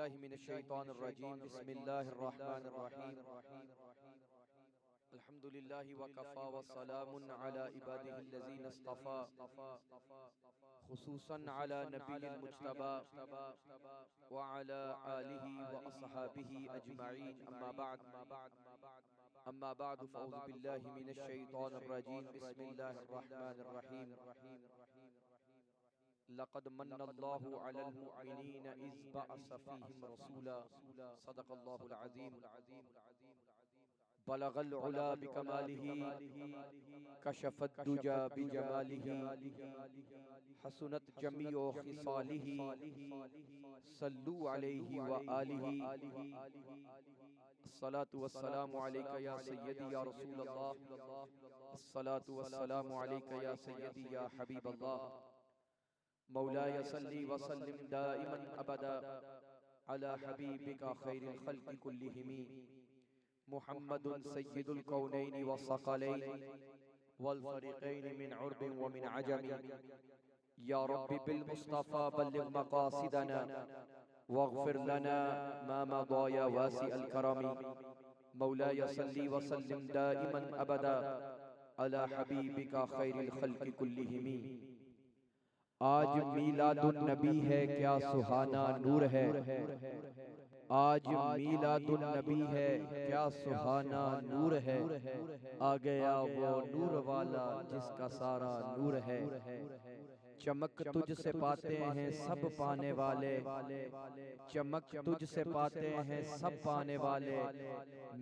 बिल्लाहि मिनश शैतानिर रजीम बिस्मिल्लाहिर रहमानिर रहीम अल्हम्दुलिल्लाहि व कफ़ा व सलामुन अला इबादिहिल्लज़ीना इस्तफ़ा खुसूसन अला नबिय्यिल मुज्तबा व अला आलिहि व अस्हाबिहि अजमईन अम्मा बाद फ़अऊज़ु बिल्लाहि मिनश शैतानिर रजीम बिस्मिल्लाहिर रहमानिर रहीम लक़द मन्नल्लाहु अलल मुअमिनीन इज़ बअस फ़ीहिम रसूला सदक़ल्लाहुल अज़ीम बलगल उला बिकमालिही कशफत दुजा बिजमालिही हसनत जमीओ खिसालिही सल्लु अलैहि व आलिही अस्सलातु वस्सलामु अलैका या सय्यदी या रसूलल्लाह अस्सलातु वस्सलामु अलैका या सय्यदी या हबीबल्लाह मौलाया सल्ली व सल्लिम दाइमन अबदा अला हबीबिका खैरिल खल्क़ि कुल्लिहिम मुहम्मदुन सय्यिदुल कौनैनि व सकलैन वल फरीक़ैन मिन उर्बिन व मिन अजम या रब्बि बिल मुस्तफ़ा बल्लिग़ मक़ासिदना वग़फ़िर लना मा मदा या वासिअल करम मौलाया सल्ली व सल्लिम दाइमन अबदा अला हबीबिका खैरिल खल्क़ि कुल्लिहिम। आज मीलादुन नबी है क्या सुहाना नूर है, आज मीलादुन नबी है क्या सुहाना नूर है, आ गया वो नूर वाला जिसका सारा नूर है। चमक तुझसे पाते हैं सब पाने वाले, चमक तुझसे पाते हैं सब पाने वाले,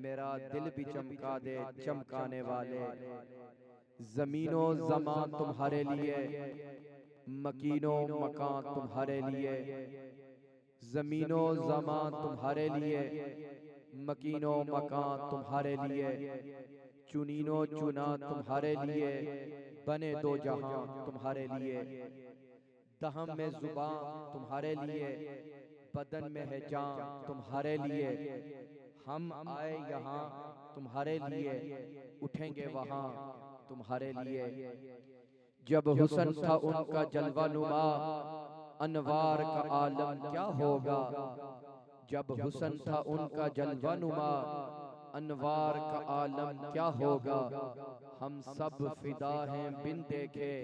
मेरा दिल भी चमका दे चमकाने वाले। ज़मीनो ज़मां तुम्हारे लिए, मकीनो मकान तुम्हारे लिए, ज़मीनो ज़मां तुम्हारे लिए, मकीनो मकान तुम्हारे लिए, चुनीनो चुना तुम्हारे लिए, बने दो जहां तुम्हारे लिए। दहम में जुबान तुम्हारे लिए, बदन में है जान तुम्हारे लिए, हम आए यहाँ तुम्हारे लिए, उठेंगे वहाँ तुम्हारे लिए। जब हुस्न था उनका जलवा नुमा, अनवार का आलम क्या होगा। जब हुस्न था उनका जलवा नुमा, अनवार का आलम क्या होगा। हम सब फिदा हैं बिन देखे,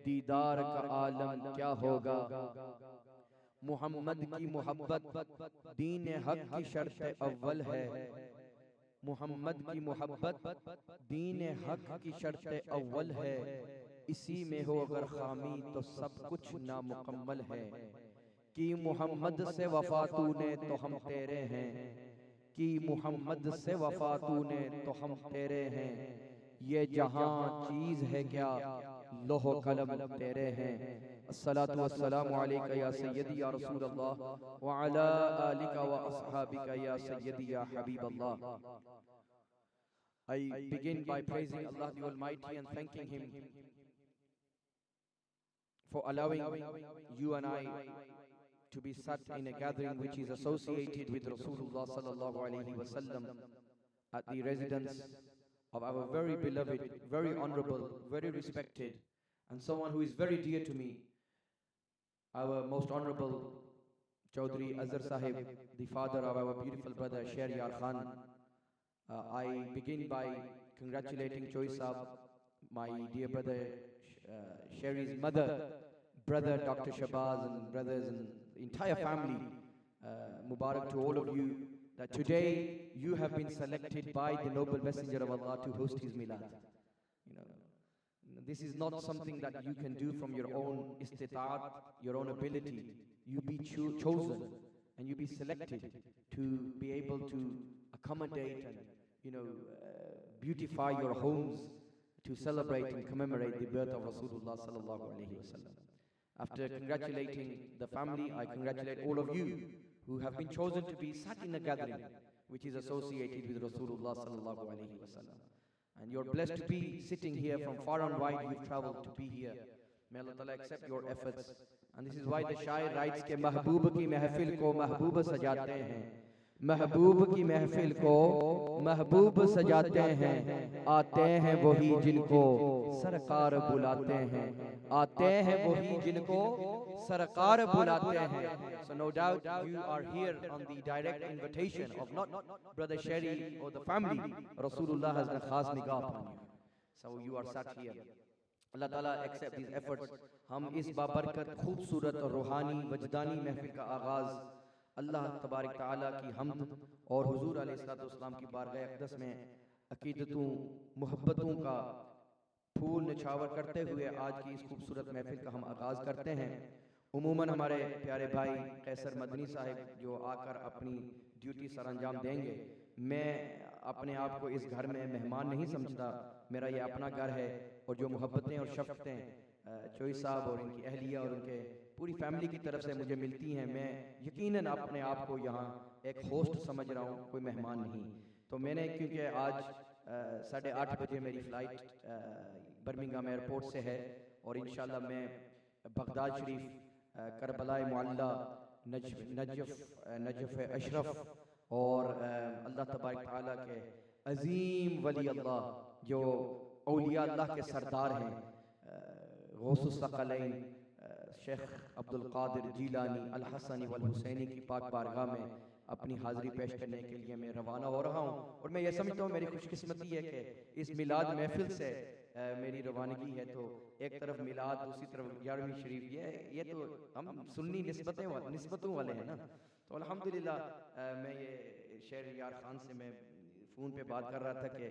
दीदार का आलम क्या होगा। मुहम्मद की मोहब्बत दीन हक की शर्त अव्वल है, मुहम्मद की मोहब्बत दीन हक की शर्त अव्वल है। इसी में हो अगर खामी तो सब कुछ नामुकम्मल है। कि मोहम्मद से वफा तूने तो हम तेरे हैं, कि मोहम्मद से वफा तूने तो हम तेरे हैं। ये जहां चीज है क्या लोह कलम तेरे हैं। अस्सलातु वस्सलामु अलैका या सय्यदी या रसूलल्लाह व अला आलिका व अस्हाबिका या सय्यदी या Habibullah. I begin by praising Allah the Almighty and thanking Him for allowing you and I to be sat in a gathering which is associated with Rasulullah sallallahu alaihi wasallam at the residence of our very beloved, very honorable, very respected, and someone who is very dear to me, our most honorable Chaudhry Azhar Sahib, the father of our beautiful brother Shahriyar Khan. I begin by congratulating Choi Saab, my dear brother Sherry's mother, brother Dr. Shabazz, and brothers and the entire family. Mubarak to all of you that today you have been selected by the noble messenger of Allah to host his milad. You know, this is not something that you can do from your own istitaat, your own ability. You be chosen and you be selected to be able to accommodate and beautify your homes to celebrate and commemorate the birth of Rasulullah sallallahu alaihi wasallam. After congratulating the family, I congratulate all of you who have been chosen to be sat in a gathering which is associated with Rasulullah sallallahu alaihi wasallam. And you're blessed to be sitting here from far and wide. You've traveled to be here. May Allah Ta'ala accept your efforts. And this is why the Shair writes ke mahboob ki mehfil ko mahboob sajate hain. महबूब की महफिल को महबूब सजाते हैं, आते हैं वही जिनको सरकार बुलाते हैं, आते हैं वही जिनको सरकार बुलाते हैं. So no doubt you are here on the direct invitation of not Brother Sherry or the family. Rasulullah has a khas nigah upon you. So you are sat here. Allah Ta'ala accept these efforts. हम इस बाबरकत खूबसूरत और रूहानी वजदानी महफिल का आगाज़ अल्लाह तबारक ताला की हमद और हुजूर अलैहिस्सलाम की बारगाह अक़दस में अक़ीदतों मोहब्बतों का फूल निछावर करते हुए आज की इस खूबसूरत महफिल का हम आगाज़ करते हैं. उमूमन हमारे प्यारे भाई कैसर मदनी साहिब जो आकर अपनी ड्यूटी सर अंजाम देंगे, मैं अपने आप को इस घर में मेहमान नहीं समझता, मेरा ये अपना घर है. और जो मोहब्बतें और शफ़क़तें चोई साहब और इनकी अहलिया और उनके पूरी फैमिली की तरफ से मुझे मिलती हैं, मैं यकीनन अपने आप को यहाँ एक होस्ट समझ रहा हूँ, कोई मेहमान नहीं. तो मैंने क्योंकि आज 8:30 बजे मेरी फ़्लाइट बर्मिंघम एयरपोर्ट से है और इंशाल्लाह मैं बगदाद शरीफ करबला मुअल्ला नजफ़ अशरफ और अल्लाह तबारक तआला के अज़ीम वली अल्लाह जो औलिया अल्लाह के सरदार हैं, गौसुस सकलैन शेख अब्दुल कादिर जीलानी अल हसनी वल हुसैनी की पाक बारगाह में अपनी हाज़िरी पेश करने के लिए मैं रवाना हो रहा हूँ. और मैं ये समझता हूँ मेरी खुशकिस्मती है कि इस मिलाद महफिल से मेरी रवानगी है. तो एक तरफ मिलाद, दूसरी तरफ 11वीं शरीफ, ये तो हम सुन्नी निस्बतों वाले हैं ना. तो अल्हम्दुलिल्लाह मैं ये शेर यार खान से मैं फ़ोन पे बात कर रहा था कि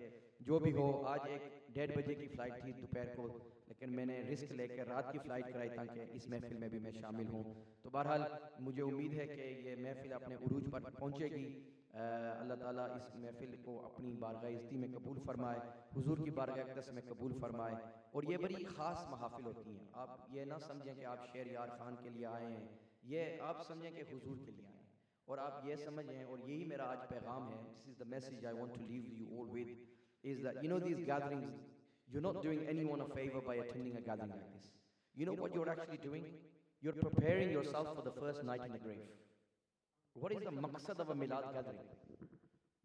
जो भी हो, आज 1:30 बजे की फ़्लाइट थी दोपहर को, लेकिन मैंने रिस्क लेकर रात की फ़्लाइट कराई ताकि इस महफिल में भी मैं शामिल हूँ. तो बहरहाल मुझे उम्मीद है कि ये महफिल अपने उरूज पर पहुँचेगी. अल्लाह ताला इस महफिल को अपनी बारगाह इज़्ज़ती में कबूल फरमाए, हुजूर की बारगाह अक़दस में कबूल फरमाए. और ये बड़ी ख़ास महफिल होती हैं. आप ये ना समझें कि आप शेर यार खान के लिए आए हैं, ये आप समझें कि हुजूर के लिए आए हैं. और आप ये समझें, और यही मेरा आज पैगाम है, this is the message I want to leave you all with, is that these gatherings, you're not doing anyone a favor by attending a gathering like this. You know what you're actually doing? You're preparing yourself for the first night in the grave. What is the maqsad of a milad gathering?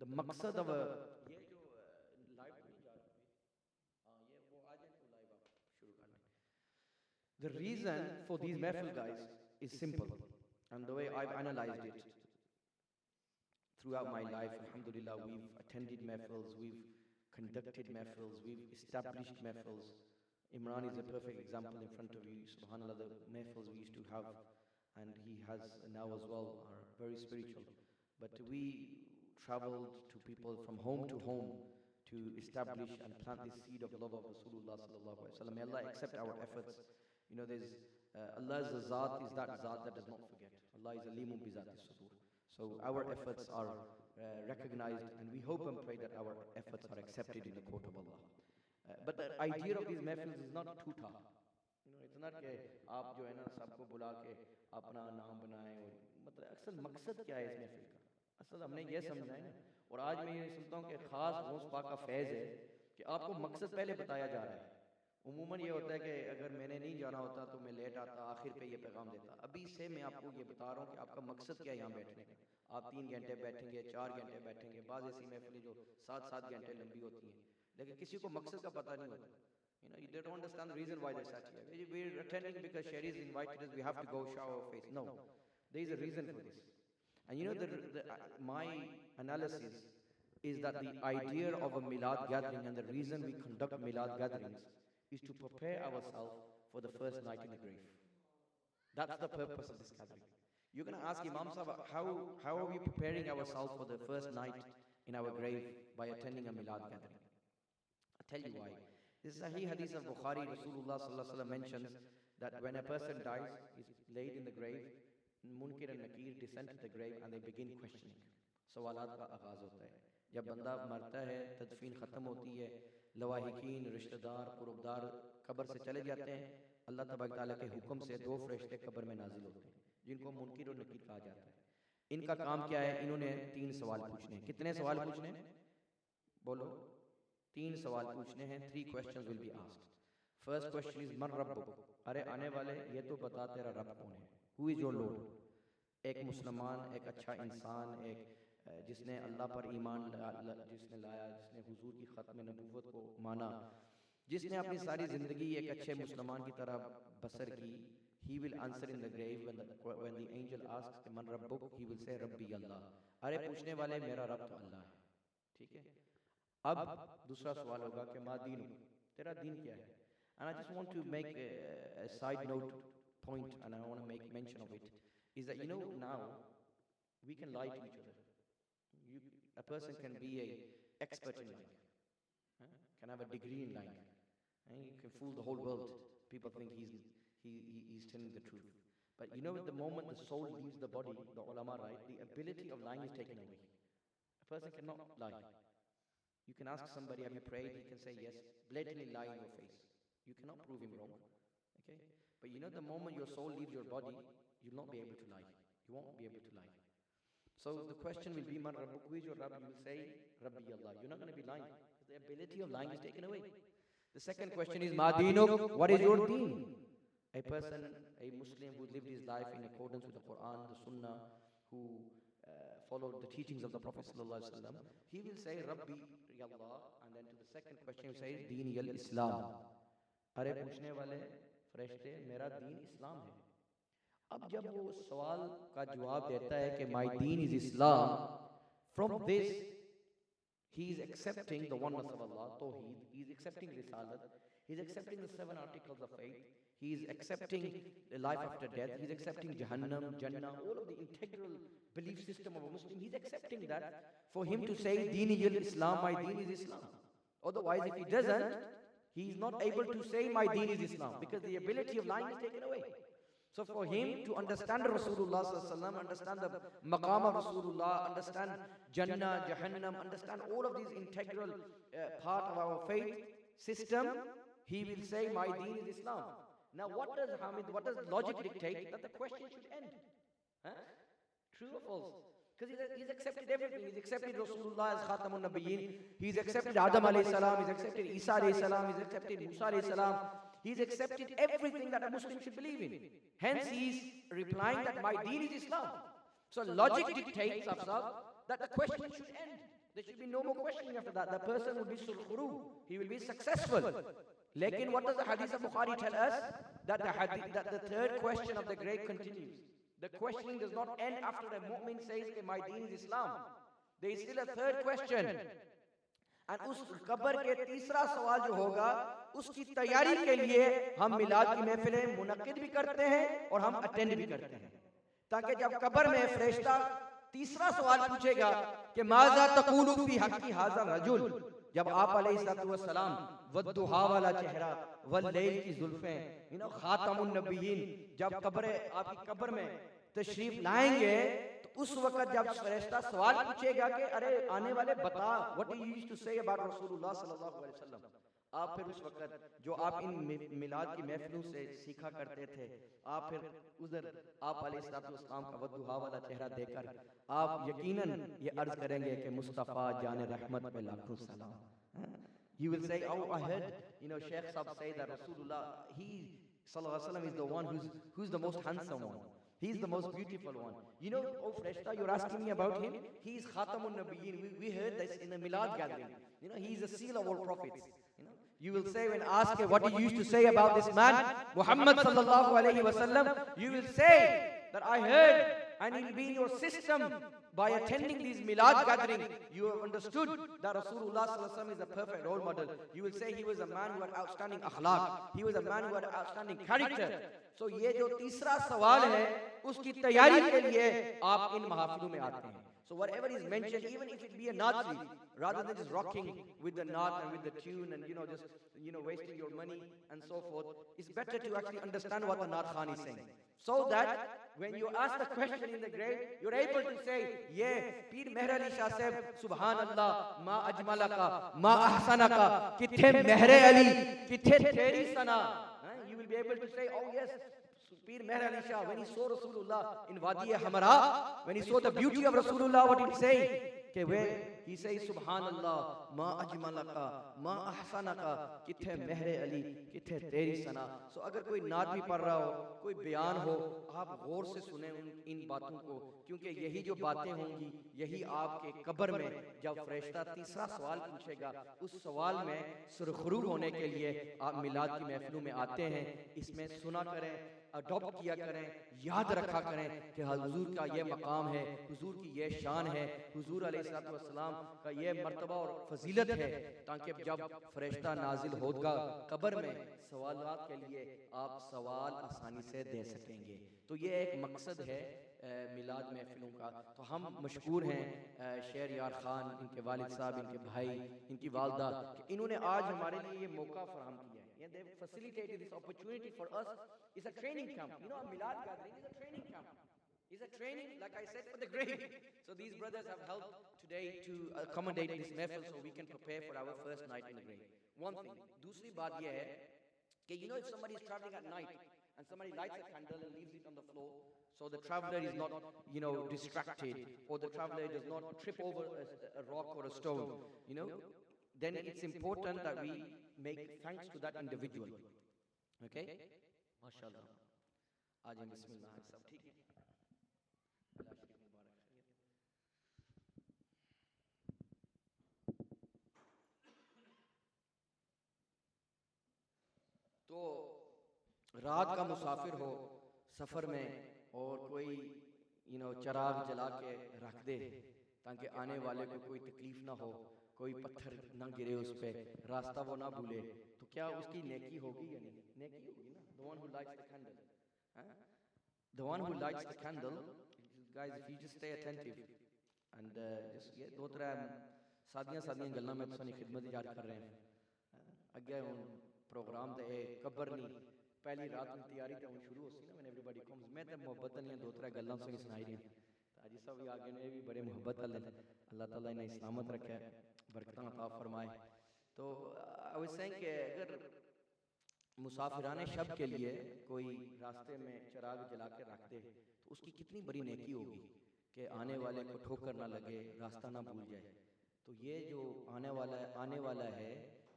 The maqsad of a the reason for these mahfil guys is simple, and the way I've analyzed it throughout my life, alhamdulillah, we've attended mahfils, we've conducted mahfils, we've established mahfils. Imran is a perfect example in front of you. Subhanallah, the mahfils we used to have, and he has now as well, are very spiritual. But we traveled to people from home to home to establish and plant this seed of love of Rasulullah sallallahu alaihi wasallam. May Allah accept our efforts. There's Allah's Zat is that Zat that does not forget. Allah is alimun bi zati sudur. So our efforts are recognized, and we hope and pray that our efforts are accepted in the court of Allah. But the idea of these mahfils is not tuta. It's not कि आप जो है ना सबको बुला के अपना नाम बनाएं. और मतलब अक्सर मकसद क्या है इस महफिल का? असल हमने ये समझना है ना. और आज मैं ये समझता हूँ कि ख़ास गौस पाक का फैज़ है कि आपको मकसद पहले बताया जा रहा है. उमूमन ये होता है कि अगर मैंने नहीं जाना होता तो मैं लेट आता, आखिर पे ये पैगाम देता. अभी से मैं आपको ये बता रहा हूँ कि आपका मकसद क्या है यहाँ बैठने का. आप 3 घंटे बैठेंगे, 4 घंटे बैठेंगे, बाज़ ऐसी महफिलें जो 7-7 घंटे लंबी होती हैं, लेकिन किसी को मकसद का पता नहीं होता. They don't understand the reason why they sat here. We're attending because Sherry's invited us, we have to go shower our face. No, there is a reason for this. And my analysis is that the idea of a milad gathering and the reason we conduct milad gatherings is to prepare ourselves for the first night in the grave. That's the purpose of this gathering. You're going to ask Imam Sahib, how are we preparing ourselves for the first night in our grave by attending a milad gathering? I'll tell you why. This is Sahih Hadith of Bukhari. Rasulullah sallallahu alaihi wasallam mentions that when a person dies, is laid in the grave, Munkir and Nakir descend to the grave and they begin questioning. सवालात का आगाज़ होता है. जब बंदा मरता है, तदफीन ख़त्म होती है, लवाहिकीन, रिश्तेदार, कुर्बदार कब्र से चले जाते हैं. अल्लाह तबारक तआला के हुक्म से 2 फरिश्ते कब्र में नाजिल होते हैं, जिनको मुनकिर और नकीर कहा जाता है. इनका काम क्या है? इन्होंने 3 सवाल पूछने हैं. कितने सवाल पूछने हैं? बोलो. 3 सवाल पूछने हैं. 3 questions will be asked. First question is मन रब्बुक. अरे आने वाले, ये तो बता तेरा रब कौन है? Who is your Lord? एक मुसलमान, एक अच्छा इंसान, एक जिसने अल्लाह पर ईमान जिसने लाया, जिसने हुजूर की ख़त्म नबूवत को माना, जिसने अपनी सारी ज़िंदगी एक अच्छे मुसलमान की तरह बसर की, he will answer in the grave when the angel asks man rabbuk, he will say rabbi Allah. अरे पूछने वाले मेरा रब तो अल्लाह है, ठीक है। अब दूसरा सवाल होगा कि मा दीनु, तेरा दीन क्या है? And I just want to make a side note point, and I want to make mention of it, is that now we can lie to each other. A person can be a expert in lying, can have a degree in lying, and he can fool the whole world. People think he's telling the truth. But at the moment the soul leaves the body, the ulama write, the ability of lying is taken away. A person cannot lie. You can ask somebody, have you prayed? He can say yes, blatantly lie in your face. You cannot prove him wrong. Okay? But the moment your soul leaves your body, you'll not be able to lie. You won't be able to lie. So the question will be, Man Rabbuk, who is your Rabb? You will say, Rabbi Allah. You're not going to be lying. The ability of lying is taken away. The second question is, Ma Deenuk, what is your deen? A person, a Muslim who lived his life in accordance with the Quran, the Sunnah, who followed the teachings of the Prophet ﷺ, he will say, Rabbi Allah, and then to the second question he will say, Deen yal Islam. अरे पूछने वाले फरिश्ते, मेरा दीन इस्लाम है। अब जब वो सवाल का जवाब देता है कि my deen is Islam, from this he is accepting the oneness of Allah, Tawheed, he is accepting Risalat, he is accepting the 7 articles of faith, he is accepting the life after death, he is accepting Jahannam, Jannah, all of the integral belief system of a Muslim. He is accepting that for him to say Deeniyul Islam, my deen is Islam. Otherwise, if he doesn't, he is not able to say my deen is Islam, because the ability of lying is taken away. So for him to understand Rasulullah sallallahu alaihi wasallam, understand the maqam of Rasulullah, understand Jannah, Jahannam, understand all of these integral part of our faith system, he will say my deen is Islam. Now what does logic dictate? That the question should end. Huh? True or false? Because he's accepted everything. He's accepted Rasulullah as Khatamun Nabiyyin. He's accepted Adam alayhi salam. He's accepted Isa alayhi salam. He's accepted Musa alayhi salam. He's accepted everything that a Muslim should believe in. Hence he's replying that my deen is Islam. So logic dictates that the question should end. There should be no more questioning after that. The person will be sulkhuru. He will be successful. Lekin what does the hadith of Bukhari tell us? That the third question of the grave continues. The questioning does not end after a mu'min says, okay, my deen is Islam. There is still a third question. And उस कब्र के तीसरा सवाल जो होगा, उसकी तैयारी के लिए हम मिलाद की महफिलें मुनक्किद भी करते हैं और हम अटेंड भी करते हैं, ताकि जब कब्र में फरिश्ता तीसरा सवाल पूछेगा कि माज़ा तक़ूलु फी हक़्क़ि हाज़ा रजुल, जब आप अलैहिस्सलाम वद्दुहा वाला चेहरा वल्लैल की जुल्फें, खातमुन नबिय्यीन, जब आपकी कब्र में तशरीफ लाएंगे, तो उस वक्त जब फरिश्ता सवाल पूछेगा कि अरे आने वाले बता, what you used to say about रसूलुल्लाह सल्लल्लाहु अलैहि वसल्लम, आप फिर उस वक्त जो आप इन मिलाद की महफिलों से सीखा करते थे, आप फिर उधर आप अलैहिस्सलाम का वद्दुहा वाला चेहरा देखकर आप यकीनन ये अर्ज करेंगे कि मुस्तफ़ा जान रहमत पे लाखों सलाम. You will say, oh, I heard, Sheikh Sahab say that Rasulullah, he, sallallahu alaihi wasallam, is the one who's the most handsome one. He's the most beautiful one. Oh Freshta, you're asking me about him? He's Khatamun Nabiyyin. We heard this in the Milad gathering. He's the seal of all prophets. You will say, when asked what he used to say about this man, Muhammad sallallahu alaihi wasallam, you will say that I heard, and it will be in your system. By attending these Milad gatherings, you have understood that Rasulullah sallallahu alaihi wasallam is a perfect role model. You will say he was a man who had outstanding akhlaq. He was a man who had outstanding character. So ये जो तीसरा सवाल है, उसकी तैयारी के लिए आप इन महफिलों में आते हैं. So whatever is mentioned, even if it be a Nazi, rather than just rocking with the knot and with the tune and just wasting your money and so forth, it's better to actually understand what the Naat Khan is saying, so that when you ask the question in the grave, you're able to say, yeah, Peer Meher Ali Shah Sahib, Subhanallah, ma ajmalaka, ma ahsanaka, kithe Meher Ali, kithe teri sana. You will be able to say, oh yes, Peer Meher Ali Shah, when he saw Rasulullah in Wadi Hamra, when he saw the beauty of Rasulullah, what did he say? कि वे ही से सुभान अल्लाह मा अजमलका मा अहसनका, किथे मेहरे अली किथे तेरी सना। सो अगर कोई नात भी पढ़ रहा हो, कोई बयान हो, आप गौर से सुने इन बातों को, क्योंकि यही जो बातें होंगी यही आपके कब्र में जब फरिश्ता तीसरा सवाल पूछेगा, उस सवाल में सुरखरू होने के लिए आप मिलाद की महफिलों में आते हैं। इसमें सुना करें, अडॉप्ट किया करें, याद रखा करें कि हुजूर का ये मकाम है, हुजूर की ये शान है, हुजूर अलैहिस्सलाम का ये मर्तबा और फजीलत है, ताकि जब फरिश्ता नाजिल होगा कब्र में सवालात के लिए आप सवाल आसानी से दे सकेंगे। तो ये एक मकसद है मिलाद महफिलों का। तो हम मशकूर हैं शेर यार खान, इनके वालिद साहब, इनके भाई, इनकी वालदा, कि इन्होंने आज हमारे लिए ये मौका फराहम किया है। They facilitated this opportunity for us. It's a training camp. You know, a Milad gathering is a training camp. It's a training, like I said, for the grave. So these brothers have helped today to accommodate this mehfil so we can prepare for our first night in the grave. One thing. दूसरी बात ये है कि you know, if somebody is traveling at night and somebody lights a candle and leaves it on the floor, so the traveler is not, you know, distracted, or the traveler does not trip over a rock or a stone, you know, then it's important that we make thanks to that individual. Okay? MashaAllah. Aaj bismillah. Sab theek hai? तो रात का मुसाफिर हो सफर में और कोई चिराग जला के रख दे ताकि आने वाले को कोई तकलीफ ना हो, कोई पत्थर ना गिरे उस पे, रास्ता वो ना भूले, तो क्या उसकी नेकी होगी या नहीं? नेकी होगी ना। The one who lights the candle, the one who lights the candle, guys, if you just stay attentive and just ये दो तरह सादियां गल्लां में तुसां दी खिदमत याद कर रहे हैं। अगे हुन प्रोग्राम ते कबर नहीं, पहली रात में तैयारी ते हुन शुरू होसी ना, when everybody comes, मैं ते मोहब्बत नहीं दो तरह गल्लां तुसां दी सुनाई रही हाजी साहब भी आगे ने भी बड़े मोहब्बत वाले, अल्लाह ताला इन्हें इस्लामत रखे, बरकत अता फरमाए। तो आई वाज सेइंग कि अगर मुसाफिराने शब के लिए कोई रास्ते में चिराग जला के रख दे तो उसकी कितनी बड़ी नेकी होगी कि आने वाले को ठोकर ना लगे, रास्ता ना भूल जाए। तो ये जो आने वाला है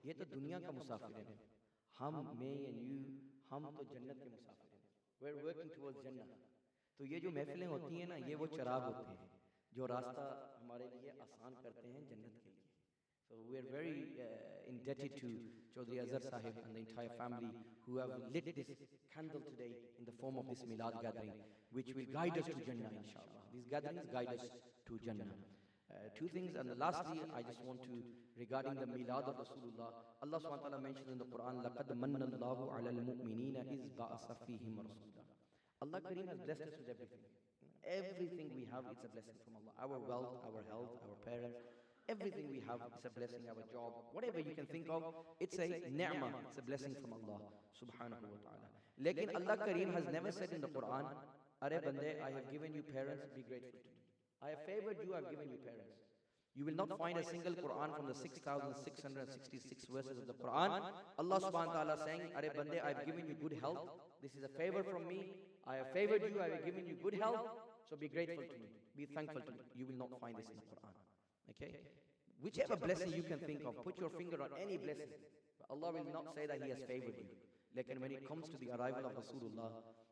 ये तो दुनिया का मुसाफिर है। हम मैं एंड यू, हम तो जन्नत के मुसाफिर हैं। वी आर वर्किंग टुवर्ड्स जन्नत। तो ये जो महफिलें होती हैं ना, ये वो चिराग होते हैं जो रास्ता हमारे लिए आसान करते हैं जन्नत के लिए। So we are very indebted to Chaudhry Azhar Sahib and the entire family who have lit this candle today in the form of this Milad gathering, which will guide us to Jannah, inshallah. These gatherings guide us to Jannah. Two things, and lastly, I just want to, regarding the Milad of Rasulullah, Allah subhanahu wa ta'ala mentioned in the Quran, لَقَدْ مَنَّ اللَّهُ عَلَى الْمُؤْمِنِينَ إِذْ بَعَثَ فِيهِمْ رَسُولًا. Allah Kareem has blessed us with everything. Everything we have, it's a blessing from Allah. Our wealth, our health, our parents, everything we have is a blessing. Our job, whatever you can think of, it's a ni'mah, it's a blessing from Allah subhanahu wa ta'ala. Lekin Allah Kareem has never said in the Quran, Are bande, I have given you parents, be grateful to me. I have favored you, I have given you parents. You will not find a single Quran from the 6,666 verses of the Quran, Allah subhanahu wa ta'ala saying, Are bande, I have given you good health. This is a favor from me. I have favored you, I have given you good health. So be grateful to me. Be thankful to me. You will not find this in the Quran. Okay? Whichever blessing you can think of, put your finger on any blessing. But Allah will not say that He has favored you. Like when it comes to the arrival of Rasulullah,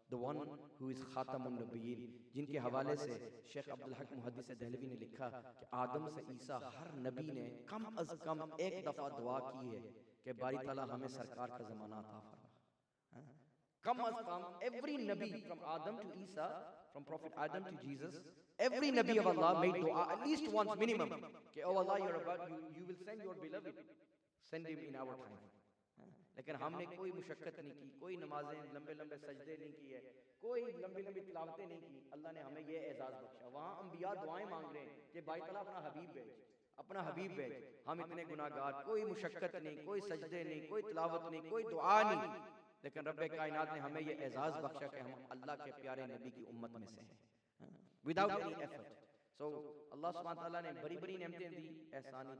the one who is Khatamun Nabiyyin, जिनके हवाले से शेख अब्दुल हक मुहद्दिस दहलवी ने लिखा कि आदम से ईसा हर नबी ने कम अज कम एक दफा दुआ की है कि बारी ताला हमें सरकार का ज़माना अता फरमा। कम अज कम, every nabi from Adam to Isa, from Prophet Adam to Jesus, every nabi of Allah made dua at least once minimum कि oh Allah, you will send your beloved, send him in our time. लेकिन हमने कोई मुशक्कत नहीं की, कोई नमाजें लंबे लंबे सजदे नहीं किए, कोई लंबी लंबी तिलावतें नहीं की। अल्लाह ने हमें ये एजाज बख्शा। वहाँ अंबिया दुआएं मांग रहे हैं कि बाई ताला अपना हबीब भेज, अपना हबीब भेज। हम इतने गुनाहगार, कोई मुशक्कत नहीं, कोई सजदे नहीं, कोई तिलावत नहीं, कोई दुआ नहीं, लेकिन रब्बे कायनात ने हमें ये एजाज बख्शा कि हम अल्लाह के प्यारे नबी की उम्मत में से हैं, विदाउट एनी एफर्ट। सो अल्लाह सुब्हानहू व तआला ने बड़ी बड़ी नेमतें दी, एहसान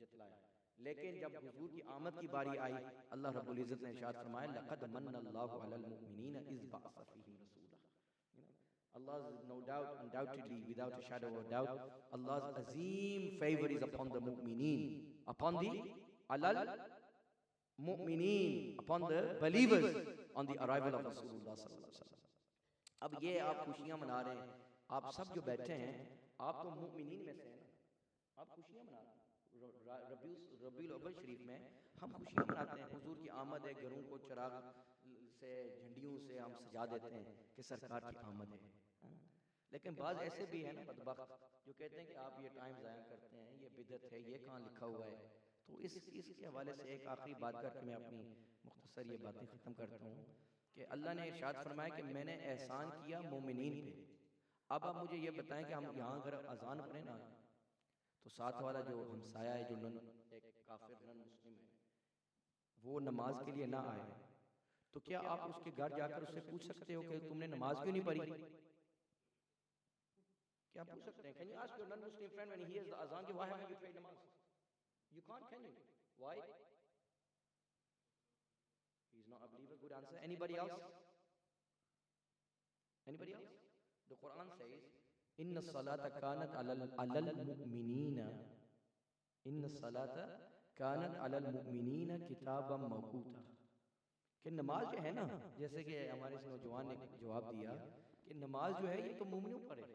जतलाया। लेकिन जब हुजूर की आमद की बारी आई, अल्लाह रब्बुल इज्जत ने इरशाद फरमाया, लक़द मन्नल्लाहु अलल मुमिनीन is बअस फ़ीहिम रसूला। Allah's no doubt, undoubtedly, without a shadow of doubt, Allah's azim favor is upon the mu'mineen, upon the alal mu'mineen, upon the believers on the arrival of Rasulullah sallallahu alaihi wasallam. अब ये आप खुशियां मना रहे हैं, आप सब जो बैठे हैं, आप तो मुमिनीन में से हैं ना, आप खुशियां मना रहे हैं। रबीउल अव्वल शरीफ में हम खुशियां मनाते हैं, हुजूर की आमद है, घरों को चिराग से, झंडियों से हम सजा देते हैं कि सरकार की आमद है। लेकिन बाज़ ऐसे भी हैं ना बदबख्त जो कहते हैं कि आप ये टाइम ज़ाया करते हैं, ये बिदअत है, ये कहाँ लिखा हुआ है। तो इसके हवाले से एक आखिरी बात करके मैं अपनी मुख्तसर ये बातें ख़त्म करता हूँ कि अल्लाह ने इरशाद फरमाया कि मैंने एहसान किया मोमिनीन पे। अब आप मुझे ये बताएं कि हम यहाँ अगर अजान पढ़े ना, तो साथ वाला जो हमसाया है, जो एक काफिर नन मुस्लिम है, वो नमाज के लिए ना आए, तो क्या आप उसके घर जाकर उससे पूछ सकते हो कि तुमने नमाज क्यों नहीं पढ़ी? क्या पूछ सकते हैं? Can you ask your non-Muslim friend when he hears the azan, why haven't you prayed namaz? You can't, can you? Why? He's not a believer. Good answer. Anybody else? Anybody else? The Quran says, "Inna salata kanat alal mu'minina." Inna salata kanat alal mu'minina kitaban mawquta. कि नमाज जो है ना, जैसे कि हमारे इस नौजवान ने जवाब दिया कि नमाज जो है ये तो मुमिनों पर है।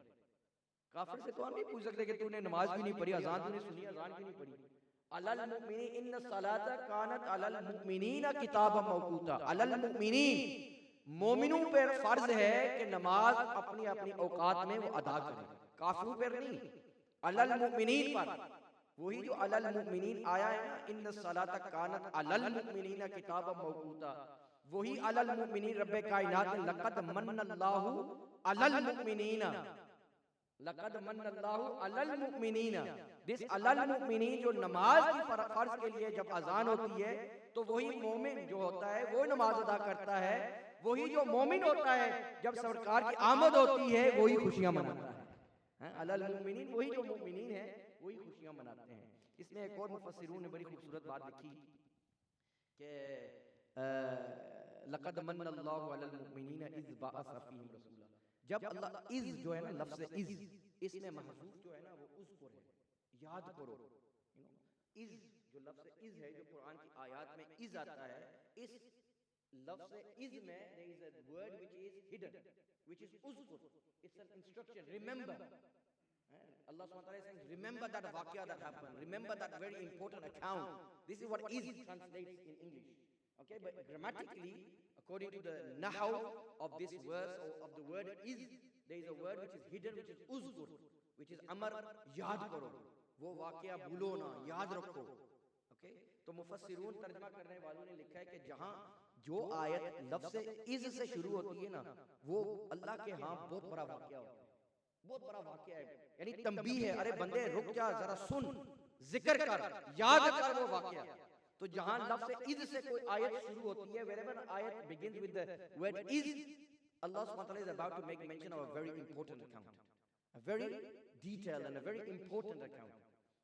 काफिर से तो हम नहीं पूछ सकते कि तूने नमाज क्यों नहीं पढ़ी, अजान तूने सुनी, अजान क्यों नहीं पढ़ी। अलल मुमिनीन इन्न सलाता कानत अलल मुमिनीना किताबन मौकूता। अलल मुमिनीन, मोमिनों पर फर्ज है कि नमाज अपनी अपनी औकात में वो अदा करें, काफिरों पर नहीं। अलल मुमिनीन पर, वही जो अलल मुमिनीन आया है ना, इन्न सलाता कानत अलल मुमिनीना किताबन मौकूता, वही अलल मुमिनीन रब्बे कायनात ने लक़द मन्नल्लाहु अलल मुमिनीना, लक़द मन्नल्लाहु अलल मुमिनीना, दिस अलल मुमिनीन जो नमाज की फर्ज के लिए जब अजान होती है तो वही मोमिन जो होता है वो नमाज अदा करता है। वही जो मोमिन होता है जब सरकार की आमद होती है वही खुशियां मनाता है। अलल मुमिनीन, वही जो मुमिनीन है वही खुशियां मनाते हैं। इसमें एक और मुफस्सिरून ने बड़ी खूबसूरत बात लिखी कि लक़द मन्नल्लाहु अलल मुमिनीना इज़ बअस फ़ीहिम रसूला। जब अल्लाह इज़ जो है ना, लफ्ज़ इज़, इसमें महज़ूफ़ जो है ना वो उज़्कुर है, याद करो। इज़ जो लफ्ज़ इज़ है, जो कुरान की आयत में इज़ आता है, इस लफ्ज़ इज़ में there is a word which is hidden, which is उज़्कुर. It's an instruction, remember. Allah subhanahu wa ta'ala is saying, remember that waqia that happened, remember that very important account. This is what is translates in English. Okay, but grammatically, according to the nahaw of this verse or of the word is, there is a word which is hidden, which is uzkur, which is amar, yaad karo, wo waqia bhulo na, yaad rakho. Okay, तो मुफस्सिरून तर्जमा करने वालों ने लिखा है कि जहां जो आयत लफ्ज़ इज़ से शुरू होती है ना, वो अल्लाह के यहाँ बहुत बड़ा वाक़या होता है, बहुत बड़ा वाक़या है, यानी तंबीह है, अरे बंदे रुक जा, जरा सुन, जिक्र कर, याद कर वो वाक़या। तो जहां लफ्ज़ इज़ से कोई आयत शुरू होती है, wherever an ayat begins with the word is, Allah subhanahu wa ta'ala is about to make mention of a very important account, a very detailed and a very important account.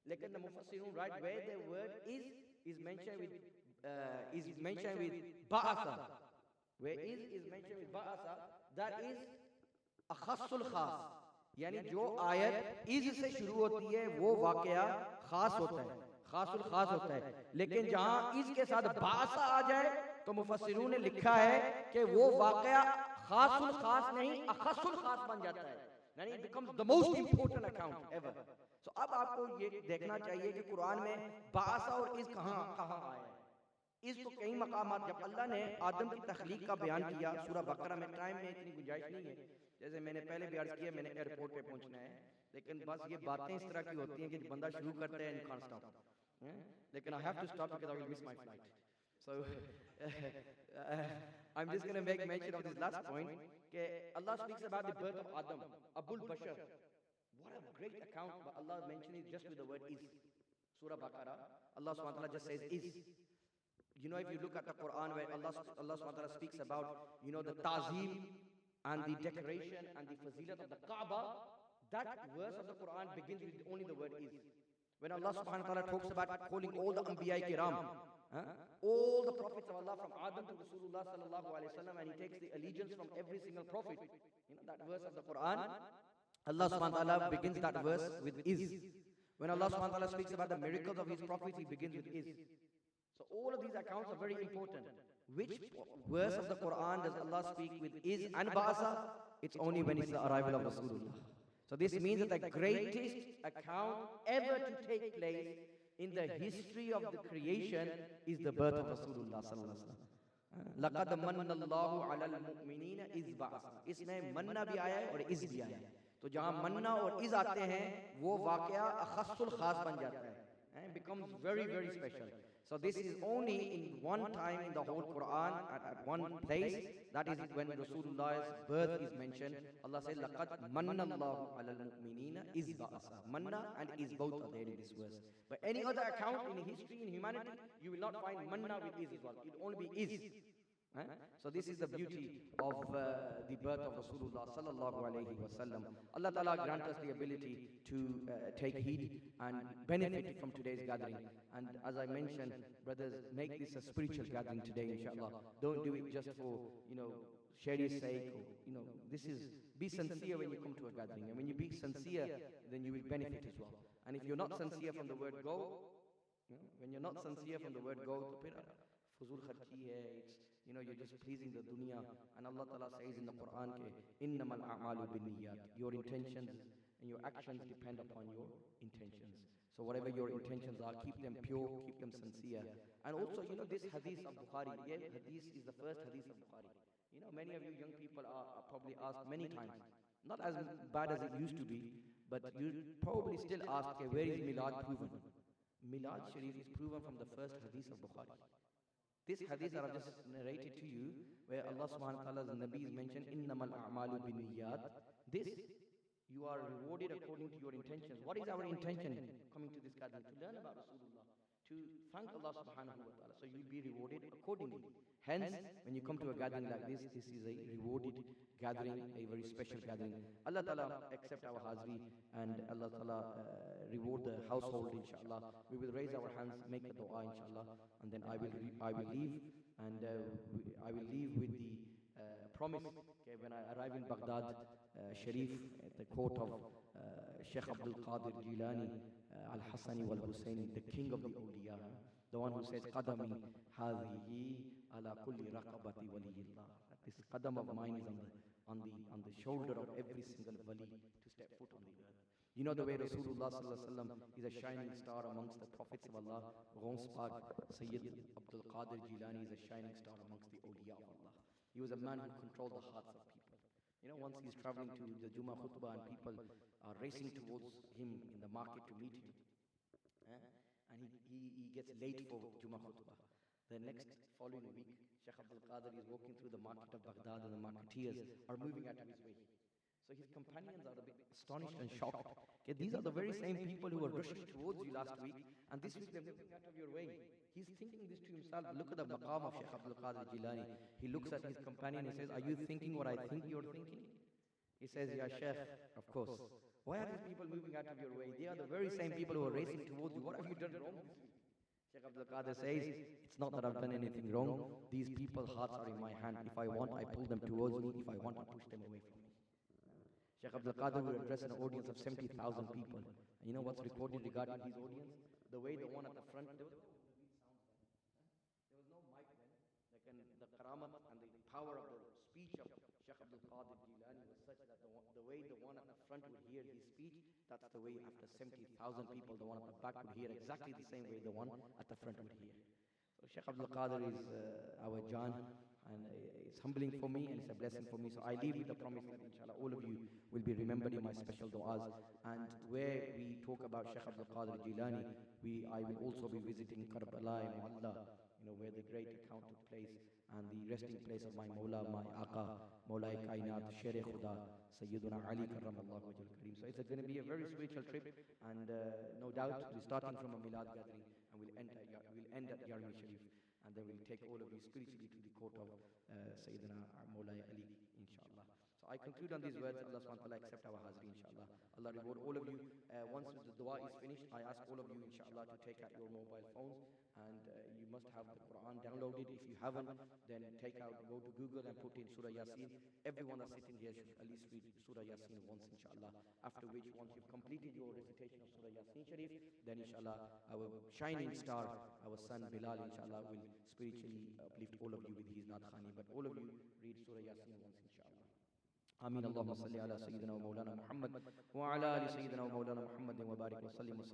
लेकिन the mufassirun write where the word is mentioned with ba'asa, where is mentioned with ba'asa, that is अख़स्सुल ख़ास, यानी जो आयत is से शुरू होती है वो वाक़या खास होता है, खासुल खास होता है। लेकिन जहां इस के साथ बासा आ जाए तो मुफस्सिरून ने लिखा है कि वो वाक़या खासुल खास नहीं, अख़स्सुल खास बन जाता है, यानी it becomes the most important account ever. So अब आपको ये देखना चाहिए कि कुरान में बासा और इस कहां कहां आया है। इस तो कई मकामात, जब अल्लाह ने आदम की तख्लीक का बयान किया सूरह बकरा में, टाइम में इतनी गुंजाइश नहीं है, जैसे मैंने पहले भी अर्ज किया, मैंने एयरपोर्ट पे पहुंचना है, लेकिन बस ये बातें इस तरह की होती हैं कि बंदा शुरू करता है एंड कांट स्टॉप, लेकिन I have to stop because I will miss my flight. So I am just gonna make mention of this last point कि Allah speaks about the birth of Adam, Abul Bashar. What a great account, but Allah mentioned it just with the word is. Surah Baqarah, Allah subhanahu wa ta'ala just says is. You know, if you look at the Quran where Allah subhanahu wa ta'ala speaks about, you know, the ta'zeem and the decoration and the fazilat of the Kaaba, that verse of the Quran begins with only the word is. When Allah subhanahu wa ta'ala talks about calling all the Anbiya kiram, Huh? All the prophets of Allah from Adam to Rasulullah sallallahu alaihi wasallam, and he takes the allegiance from every single prophet. You know that verse of the Quran, Allah subhanahu wa ta'ala begins that verse with is. When Allah subhanahu wa ta'ala speaks about the miracles of his prophets, he begins with is. So all of these accounts are very important. Which verse of the Quran does Allah speak with is and ba'asa? It's only when it's the arrival of Rasulullah. So this means that the greatest account ever to take place in the history of the creation is the birth of Rasulullah sallallahu alaihi wasallam. लक़द मन्नल्लाहु अलल मुमिनीन is बअसा, इसमें मन्ना भी आया है और is भी आया है। तो जहाँ मन्ना और इज़ आते हैं वो वाक़या अख़स्सुल ख़ास बन जाता है, becomes very very special. So this is only in one time in the whole Quran, at one place, that is when Rasulullah's birth is mentioned. Allah says, لَقَدْ مَنَّ اللَّهُ عَلَى الْمُؤْمِنِينَ إِذْ بَعَثَ. Manna and is both are there in this verse. But any other account in history, in humanity, you will not find manna with is as well. It will only be is. So this is the beauty of the birth of Rasulullah sallallahu alayhi wa sallam. Allah Ta'ala grant us the ability to take heed and benefit from today's gathering. And as I mentioned, brothers, make this a spiritual gathering today, inshallah. Don't do it just for, shari's sake. Or, this is, be sincere when you come to a gathering. And when you be sincere, then you will benefit as well. And if you're not sincere from the word go, when you're not sincere from the word go, fuzul kharchi hai, it's, you're just pleasing the dunya. And Allah Ta'ala says in the Quran, innamal a'malu binniyat. Your intentions and your actions depend upon your intentions. So whatever your intentions are, keep them pure, keep them sincere. And also, this hadith of Bukhari, hadith is the first hadith of Bukhari. Many of you young people are probably asked many times, not as bad as it used to be, but you probably still ask, where is Milad proven? Milad Sharif is proven from the first hadith of Bukhari. This hadith that I've just narrated to you, where Allah subhanahu wa ta'ala's Nabi is mentioned, innamal a'malu binniyat. This, you are rewarded according to your intentions. What is our intention coming to this gathering? To learn about Rasulullah, to thank Allah subhanahu wa ta'ala. So you'll be rewarded accordingly. Hence, when you come to a gathering like this, this is a rewarded gathering, a very special gathering. Allah Ta'ala accept our hazri, and Allah Ta'ala reward the household, inshallah. We will raise our hands, make a dua, inshallah, and then I will leave, and I will leave with the promise. When I arrive in Baghdad Sharif, at the court of Sheikh Abdul Qadir Jilani Al-Hassani wal-Husayni, the king of the awliya, the one who says, Qadami hadhihi ala kulli raqabati waliyillah. This qadam of mine is on the shoulder of every single wali to step foot on the earth. You know the way Rasulullah sallallahu alaihi wasallam is a shining star amongst the prophets of Allah. Ghaus Pak Sayyid Abdul Qadir Jilani is a shining star amongst the awliya of Allah. He was a man who controlled the hearts of people. Once he's traveling to the Jummah khutbah and people are racing towards him in the market to meet him, and he gets late for Jummah khutbah. The next following week, Sheikh Abdul Qadir is walking through the market of Baghdad, and the marketeers are moving out of his way. So his companions are a bit astonished and shocked. These are the very same people who were rushing towards you last week, and this week they're moving out of your way. He's thinking this to himself. Look at the maqam of Sheikh Abdul Qadir Jilani. He looks at his companion and says, are you thinking what I think you're thinking? He says, yeah, Sheikh, of course. Why are these people moving out of your way? They are the very same people who are racing towards you. What have you done wrong this week? Sheikh Abdul Qadir says, it's not that I've done anything wrong. These people's hearts are in my hand. If I want, I pull them towards me. If I want, I push them away from me. Sheikh Abdul Qadir will address an audience of 70,000 people. And you know what's recorded regarding his audience? The way the one at the front, there was no mic then. The karamat and the power of the speech of Sheikh Abdul Qadir Jilani was such that the way the one at the front would hear his speech, that's the way after 70,000 people, the one at the back would hear exactly the same way the one at the front would hear. So Sheikh Abdul Qadir is our Jan, and it's humbling for me and it's a blessing for me. So I leave with the promise that inshallah all of you will be remembered in my special du'as. And where we talk about Sheikh Abdul Qadir Jilani, I will also be visiting Karbala and Mualla, where the great account took place, and the resting place of my Mawla, my Aqa, Mawla Kainat, Sher Khuda, Sayyiduna Ali Karramallahu Wajhul Kareem. So it's going to be a very spiritual trip, and no doubt we're starting from a Milad gathering, and we'll end at Yarmi Sharif, and then we'll take all of you spiritually to the court of Sayyidina Mawla Ali, inshallah. So So I conclude on these words. Allah subhanahu wa ta'ala accept our hazri, inshallah. Allah reward all of you. Once the dua is finished, I ask all of you, inshallah, to take out your mobile phones, and you must have the Quran downloaded. If you haven't, then go to Google and put in Surah Yasin. Everyone that's sitting here should at least read Surah Yasin once, inshallah. After which, once you've completed your recitation of Surah Yasin Sharif, then inshallah, our shining star, our son Bilal, inshallah, will spiritually uplift all of you with his Naat Khani. But all of you read Surah Yasin once, inshallah. آمين اللهم صل على سيدنا ومولانا محمد وعلى آل سيدنا ومولانا محمد وبارك وسلم